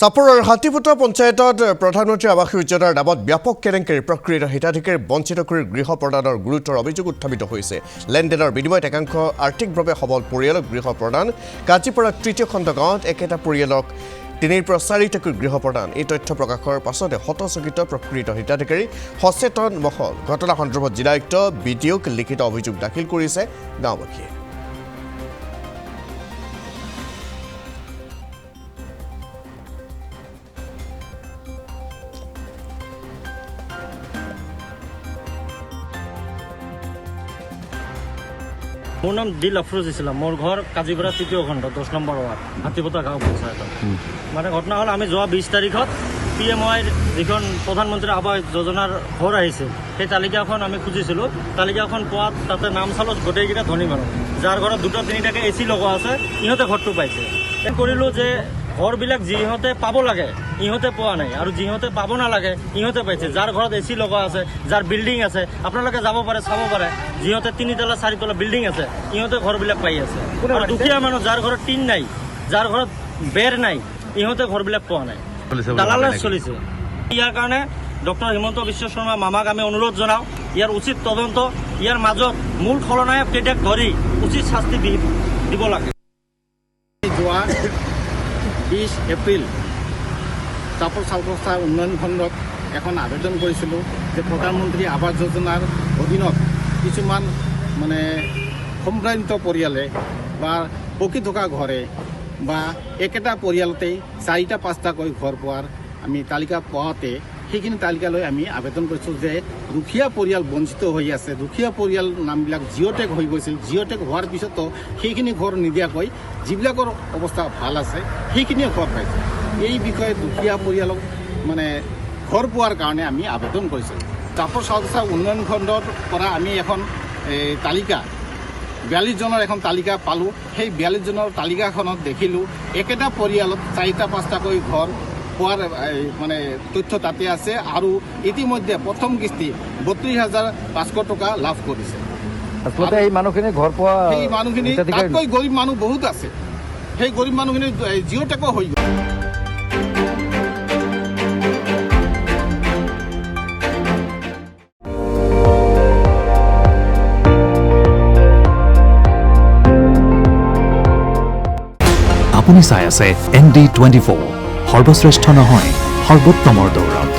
চাপৰৰ হাতীপুতা পঞ্চায়তত প্ৰধানমন্ত্ৰী আৱাস যোজনাৰ নামত ব্যাপক কেলেংকাৰী প্ৰক্ৰিয়াৰ হিতাধিকাৰীক বঞ্চিত কৰি গৃহ প্ৰদানৰ গুৰুতৰ অভিযোগ উত্থাপিত হৈছে। লেনদেনৰ বিনিময়ত একাংশ আৰ্থিকভাৱে সবল পৰিয়ালক গৃহ প্ৰদান, কাজিপাৰা তৃতীয় খণ্ড গাঁৱত একেটা পৰিয়ালক 3 পৰা 4টাকৈ গৃহ প্ৰদান। এই তথ্য প্ৰকাশৰ পাছতে হতচকিত প্ৰকৃত হিতাধিকাৰী সচেতন মহল। ঘটনা সন্দৰ্ভত জিলা আয়ুক্ত বিডিঅ'ক লিখিত অভিযোগ দাখিল কৰিছে গাঁওবাসীয়ে। মোৰ নাম দিল আফৰোজ ইছলাম। মোৰ ঘৰ কাজিপাৰা তৃতীয় খণ্ড 10 নম্বৰ ৱাৰ্ড হাতীপতা গাঁও পঞ্চায়তত। মানে ঘটনা হ'ল আমি যোৱা 20 তাৰিখত PMYৰ যিখন প্ৰধানমন্ত্ৰী আৱাস যোজনাৰ ঘৰ আহিছে সেই তালিকাখন আমি খুজিছিলোঁ। তালিকাখন পোৱাত তাতে নাম চালোঁ গোটেইকেইটা ধনী মানুহ, যাৰ ঘৰত 2-3টাকৈ AC লগোৱা আছে, ইহঁতে ঘৰটো পাইছে। কৰিলোঁ যে ঘৰবিলাক যিহঁতে পাব লাগে ইহঁতে পোৱা নাই, আৰু যিহঁতে পাব নালাগে ইহঁতে পাইছে। যাৰ ঘৰত AC লগোৱা আছে, যাৰ বিল্ডিং আছে, আপোনালোকে যাব পাৰে চাব পাৰে, যিহঁতে 3তলা 4তলা বিল্ডিং আছে ইহঁতে ঘৰবিলাক পাই আছে। আৰু দুখীয়া মানুহ যাৰ ঘৰত টিন নাই, যাৰ ঘৰত বেৰ নাই, ইহঁতে ঘৰবিলাক পোৱা নাই। দালালে চলিছে। ইয়াৰ কাৰণে ডক্টৰ হিমন্ত বিশ্ব শৰ্মা মামাক আমি অনুৰোধ জনাওঁ, ইয়াৰ উচিত তদন্ত, ইয়াৰ মাজত মূল খলনায়ক কেইটাক ধৰি উচিত শাস্তি দিব লাগে। যোৱা 20 এপ্ৰিল চাপৰ চাউলবস্তা উন্নয়ন খণ্ডত এখন আবেদন কৰিছিলোঁ যে প্ৰধানমন্ত্ৰী আৱাস যোজনাৰ অধীনত কিছুমান সম্ভ্ৰান্ত পৰিয়ালে বা পকি থকা ঘৰে বা একেটা পৰিয়ালতেই 4-5টাকৈ ঘৰ পোৱাৰ আমি তালিকা পোৱাতে সেইখিনি তালিকালৈ আমি আবেদন কৰিছোঁ যে দুখীয়া পৰিয়াল বঞ্চিত হৈ আছে। দুখীয়া পৰিয়াল নামবিলাক জিঅ'টেক হৈ গৈছিল। জিঅ'টেক হোৱাৰ পিছতো সেইখিনি ঘৰ নিদিয়াকৈ যিবিলাকৰ অৱস্থা ভাল আছে সেইখিনিয়ে ঘৰ পাইছে। এই বিষয়ে দুখীয়া পৰিয়ালক ঘৰ পোৱাৰ কাৰণে আমি আবেদন কৰিছোঁ। চাপৰ চাউলবস্তা উন্নয়ন খণ্ডৰ পৰা আমি এখন তালিকা 42জনৰ এখন তালিকা পালোঁ। সেই 42জনৰ তালিকাখনত দেখিলোঁ একেটা পৰিয়ালত 4-5টাকৈ ঘৰ পোৱাৰ তথ্য তাতে আছে, আৰু ইতিমধ্যে প্ৰথম কিস্তি 32,500 টকা লাভ কৰিছে। এই মানুহখিনি ঘৰ পোৱা, সেই মানুহখিনি তাতকৈ গৰীব মানুহ বহুত আছে। সেই গৰীব মানুহখিনি জিঅ'টেকো হৈ গ'ল। আপুনি চাই আছে ND24, সৰ্বশ্ৰেষ্ঠ নহয় সৰ্বোত্তমৰ দৌৰত।